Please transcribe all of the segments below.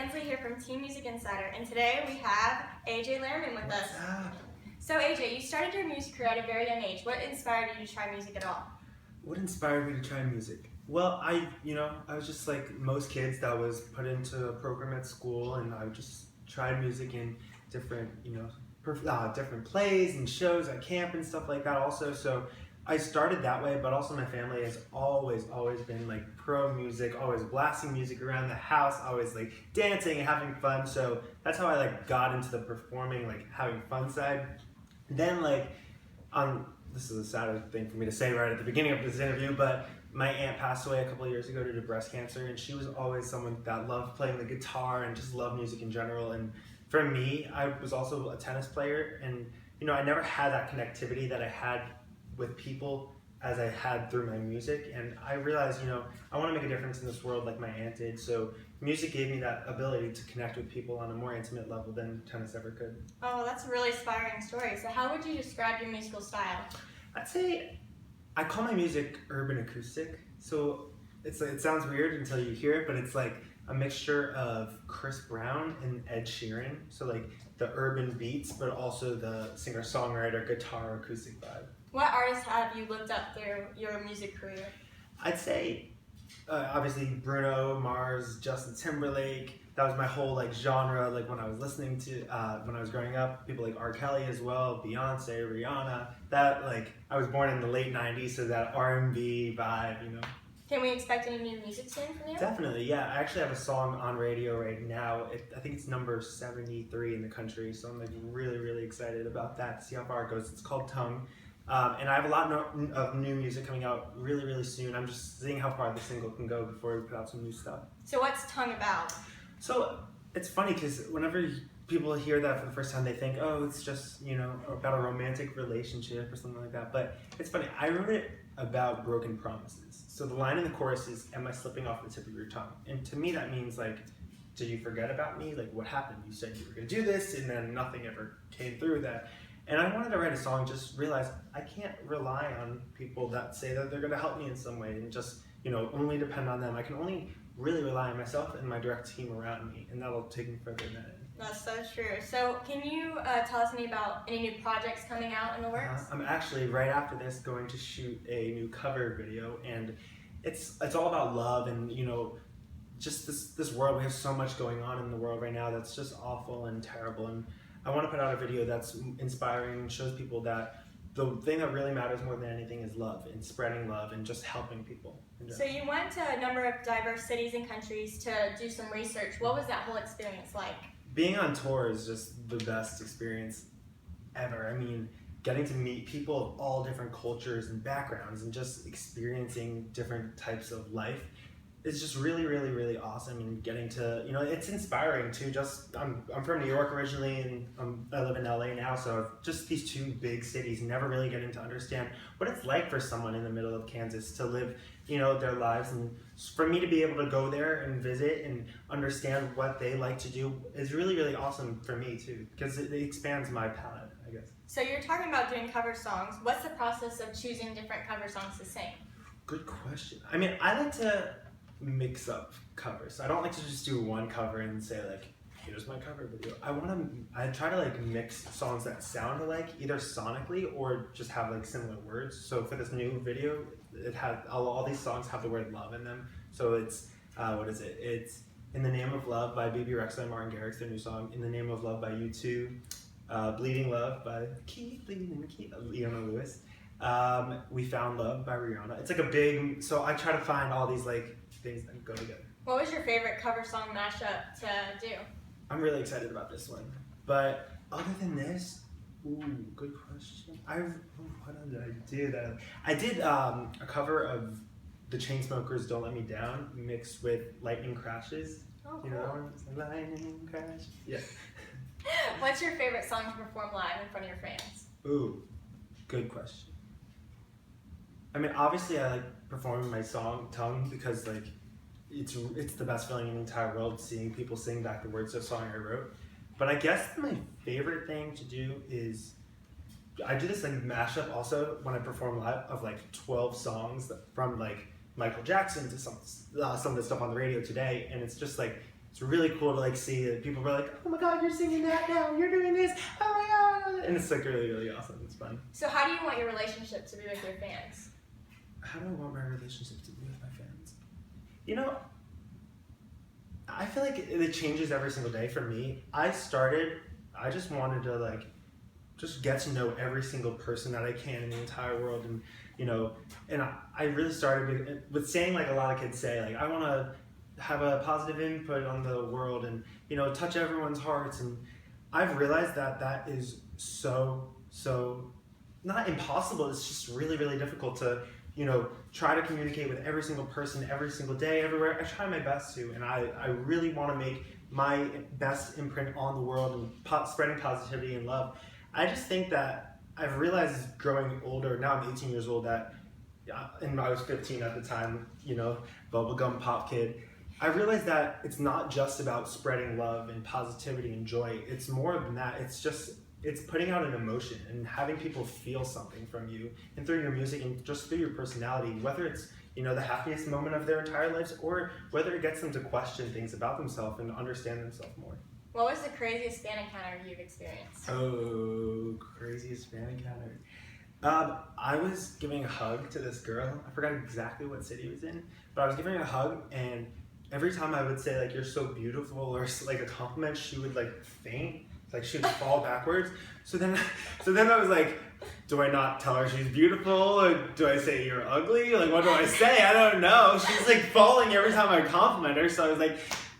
Ansley here from Team Music Insider, and today we have AJ Lehrman with us. So AJ, you started your music career at a very young age. What inspired you to try music at all? What inspired me to try music? Well, I was just like most kids that was put into a program at school, and I just tried music in different, different plays and shows at camp and stuff like that also. So I started that way, but also my family has always been like pro music, always blasting music around the house, always like dancing and having fun. So that's how I like got into the performing, like having fun side. And then this is a sad thing for me to say right at the beginning of this interview, but my aunt passed away a couple of years ago due to breast cancer, and she was always someone that loved playing the guitar and just loved music in general. And for me, I was also a tennis player, and I never had that connectivity that I had with people as I had through my music, and I realized, I want to make a difference in this world like my aunt did. So music gave me that ability to connect with people on a more intimate level than tennis ever could. Oh, that's a really inspiring story. So how would you describe your musical style? I'd say I call my music urban acoustic. So it sounds weird until you hear it, but it's like a mixture of Chris Brown and Ed Sheeran. So like the urban beats, but also the singer-songwriter guitar acoustic vibe. What artists have you looked up through your music career? I'd say obviously Bruno Mars, Justin Timberlake. That was my whole like genre, like when I was listening to when I was growing up. People like R. Kelly as well, Beyonce, Rihanna. That like I was born in the late '90s, so that R&B vibe, Can we expect any new music soon from you? Definitely, yeah. I actually have a song on radio right now. I think it's number 73 in the country, so I'm like really excited about that to see how far it goes. It's called Tongue. And I have a lot of new music coming out really soon. I'm just seeing how far the single can go before we put out some new stuff. So what's Tongue about? So it's funny because whenever people hear that for the first time, they think, oh, it's just, about a romantic relationship or something like that. But it's funny, I wrote it about broken promises. So the line in the chorus is, am I slipping off the tip of your tongue? And to me, that means like, did you forget about me? Like, what happened? You said you were gonna do this, and then nothing ever came through that. And I wanted to write a song, just realize I can't rely on people that say that they're gonna help me in some way and just, only depend on them. I can only really rely on myself and my direct team around me, and that'll take me further than that. That's so true. So can you tell us about any new projects coming out in the works? I'm actually, right after this, going to shoot a new cover video, and it's all about love and, just this world. We have so much going on in the world right now that's just awful and terrible, and I want to put out a video that's inspiring and shows people that the thing that really matters more than anything is love and spreading love and just helping people. So you went to a number of diverse cities and countries to do some research. What was that whole experience like? Being on tour is just the best experience ever. I mean, getting to meet people of all different cultures and backgrounds and just experiencing different types of life is just really awesome, and getting to, it's inspiring too. I'm from New York originally, and I live in LA now, so just these two big cities, never really getting to understand what it's like for someone in the middle of Kansas to live, their lives, and for me to be able to go there and visit and understand what they like to do is really awesome for me too, because it expands my palette, I guess. So you're talking about doing cover songs. What's the process of choosing different cover songs to sing? Good question. I mean, I like to mix up covers. I don't like to just do one cover and say like, here's my cover video. I try to like mix songs that sound alike, either sonically or just have like similar words. So for this new video, it had all these songs have the word love in them. So it's It's In the Name of Love by BB Rexa and Martin Garrix, their new song. In the Name of Love by U2. Bleeding Love by Keep Bleeding, Leona Lewis. We Found Love by Rihanna. It's like a big, so I try to find all these like things that go together. What was your favorite cover song mashup to do? I'm really excited about this one. But other than this, good question. What did I do? I did a cover of the Chainsmokers' Don't Let Me Down mixed with Lightning Crashes. Oh, You know that one? It's like, Lightning Crash. Yeah. What's your favorite song to perform live in front of your fans? Good question. I mean, obviously I like performing my song Tongue because like it's the best feeling in the entire world, seeing people sing back the words of a song I wrote. But I guess my favorite thing to do is I do this like mashup also when I perform live of like 12 songs from like Michael Jackson to some of the stuff on the radio today, and it's just like it's really cool to like see it. People were like, oh my god, you're singing that now, you're doing this, oh my god, and it's like really, really awesome. It's fun. So how do you want your relationship to be with your fans? How do I want my relationship to be with my fans? You know, I feel like it changes every single day for me. I just wanted to like just get to know every single person that I can in the entire world, and you know, and I really started with saying like a lot of kids say, like I want to have a positive input on the world and you know touch everyone's hearts, and I've realized that that is so not impossible. It's just really, really difficult to you know try to communicate with every single person every single day everywhere. I try my best to, and I really want to make my best imprint on the world and spreading positivity and love. I just think that I've realized growing older, now I'm 18 years old, that, and I was 15 at the time, you know, bubblegum pop kid, I realized that it's not just about spreading love and positivity and joy. It's more than that. It's putting out an emotion and having people feel something from you and through your music and just through your personality, whether it's, you know, the happiest moment of their entire lives or whether it gets them to question things about themselves and understand themselves more. What was the craziest fan encounter you've experienced? Oh, craziest fan encounter. I was giving a hug to this girl. I forgot exactly what city it was in, but I was giving her a hug, and every time I would say like "you're so beautiful" or like a compliment, she would like faint, like she would fall backwards. So then I was like, do I not tell her she's beautiful, or do I say you're ugly? Like what do I say? I don't know. She's like falling every time I compliment her. So I was like,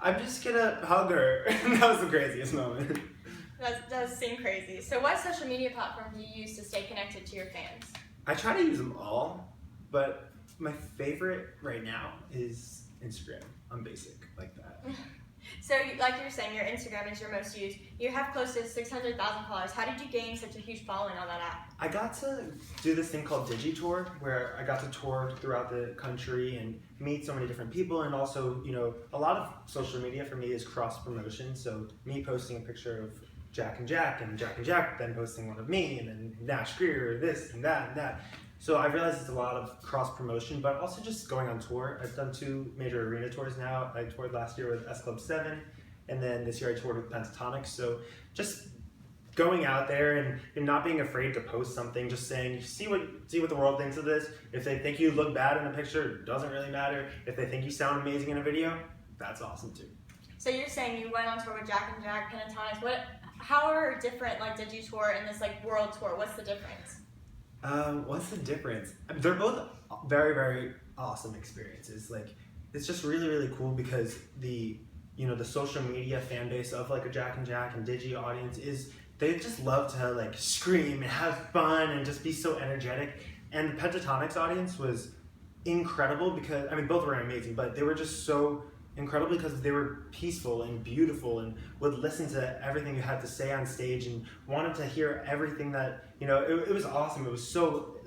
I'm just gonna hug her. That was the craziest moment. That does seem crazy. So what social media platform do you use to stay connected to your fans? I try to use them all, but my favorite right now is Instagram. I'm basic like that. So like you were saying, your Instagram is your most used. You have close to 600,000 followers. How did you gain such a huge following on that app? I got to do this thing called Tour, where I got to tour throughout the country and meet so many different people, and also, you know, a lot of social media for me is cross promotion. So me posting a picture of Jack and Jack then posting one of me, and then Nash Greer, this and that and that. So I realized it's a lot of cross promotion, but also just going on tour. I've done 2 major arena tours now. I toured last year with S Club 7, and then this year I toured with Pentatonix. So just going out there and not being afraid to post something, just saying, see what the world thinks of this. If they think you look bad in a picture, it doesn't really matter. If they think you sound amazing in a video, that's awesome too. So you're saying you went on tour with Jack and Jack, Pentatonix. How are different, like, did you tour in this like world tour? What's the difference? What's the difference? I mean, they're both very, very awesome experiences. Like, it's just really, really cool because the social media fan base of like a Jack and Jack and Digi audience they just love to like scream and have fun and just be so energetic. And the Pentatonix audience was incredible because, I mean, both were amazing, but they were just so incredible because they were peaceful and beautiful and would listen to everything you had to say on stage and wanted to hear everything that, you know, it was awesome. It was so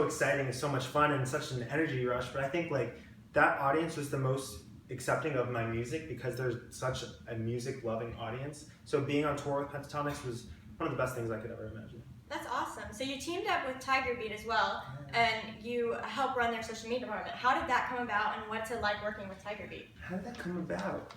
exciting and so much fun and such an energy rush. But I think like that audience was the most accepting of my music because there's such a music loving audience. So being on tour with Pentatonix was one of the best things I could ever imagine. That's awesome. So you teamed up with Tiger Beat as well, and you help run their social media department. How did that come about, and what's it like working with Tiger Beat? How did that come about?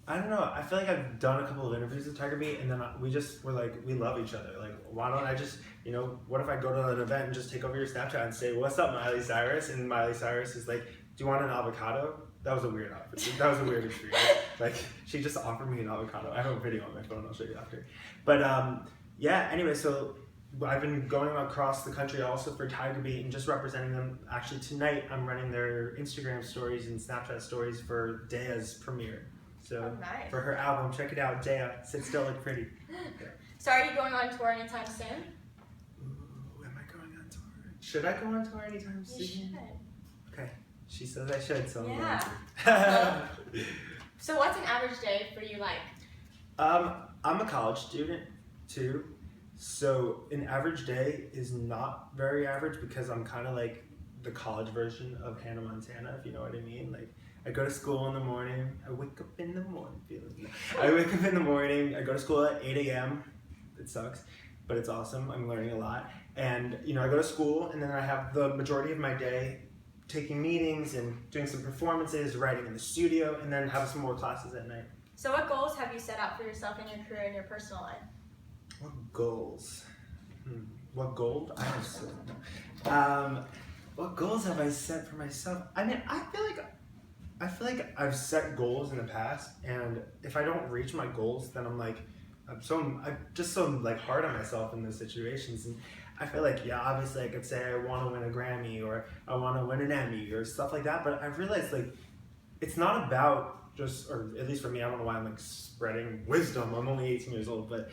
I don't know. I feel like I've done a couple of interviews with Tiger Beat, and then we just were like, we love each other. Like, why don't I just, you know, what if I go to an event and just take over your Snapchat and say, what's up, Miley Cyrus? And Miley Cyrus is like, do you want an avocado? That was a weird That was a weird experience. Like, she just offered me an avocado. I have a video on my phone. I'll show you after. But yeah. Anyway, so I've been going across the country also for Tiger Beat and just representing them. Actually, tonight I'm running their Instagram stories and Snapchat stories for Daya's premiere. So nice. For her album, check it out, Daya. Sit Still Look Pretty. Okay. So are you going on tour anytime soon? Ooh, am I going on tour? Should I go on tour anytime soon? You should. Okay. She says I should, so yeah. I'm going to. So what's an average day for you like? I'm a college student too. So an average day is not very average because I'm kind of like the college version of Hannah Montana, if you know what I mean. Like, I go to school in the morning. I wake up in the morning. I go to school at 8 a.m. It sucks, but it's awesome. I'm learning a lot. And, you know, I go to school and then I have the majority of my day taking meetings and doing some performances, writing in the studio, and then have some more classes at night. So what goals have you set out for yourself in your career and your personal life? What goals? What goal? I have so what goals have I set for myself? I mean, I feel like I've set goals in the past, and if I don't reach my goals, then I'm just so like hard on myself in those situations. And I feel like, yeah, obviously I could say I want to win a Grammy or I want to win an Emmy or stuff like that, but I realized like it's not about just, or at least for me, I don't know why I'm like spreading wisdom. I'm only 18 years old, but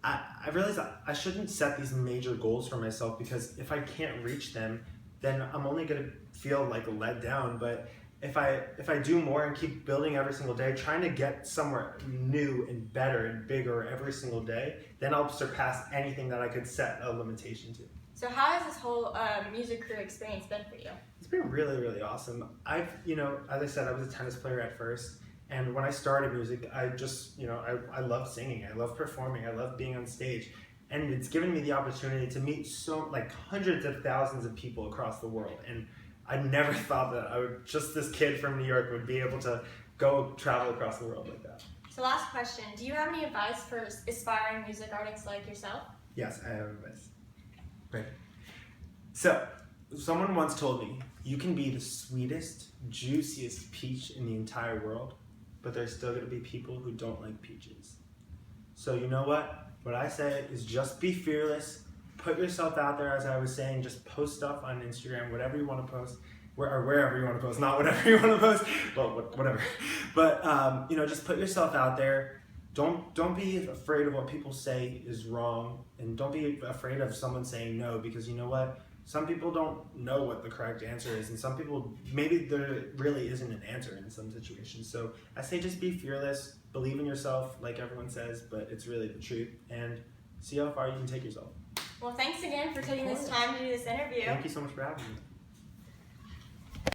I realized I shouldn't set these major goals for myself, because if I can't reach them, then I'm only gonna feel like let down. But if I do more and keep building every single day, trying to get somewhere new and better and bigger every single day, then I'll surpass anything that I could set a limitation to. So how has this whole music career experience been for you? It's been really, really awesome. As I said, I was a tennis player at first, and when I started music, I just, I love singing, I love performing, I love being on stage, and it's given me the opportunity to meet hundreds of thousands of people across the world. And I never thought that just this kid from New York would be able to go travel across the world like that. So last question, do you have any advice for aspiring music artists like yourself? Yes, I have advice. Right. So, someone once told me, you can be the sweetest, juiciest peach in the entire world, but there's still going to be people who don't like peaches. So you know what? What I say is just be fearless, put yourself out there, as I was saying, just post stuff on Instagram, whatever you want to post, or wherever you want to post, not whatever you want to post, well, whatever. But, just put yourself out there. Don't be afraid of what people say is wrong, and don't be afraid of someone saying no, because you know what? Some people don't know what the correct answer is, and some people, maybe there really isn't an answer in some situations. So I say just be fearless, believe in yourself, like everyone says, but it's really the truth, and see how far you can take yourself. Well, thanks again for taking this time to do this interview. Thank you so much for having me.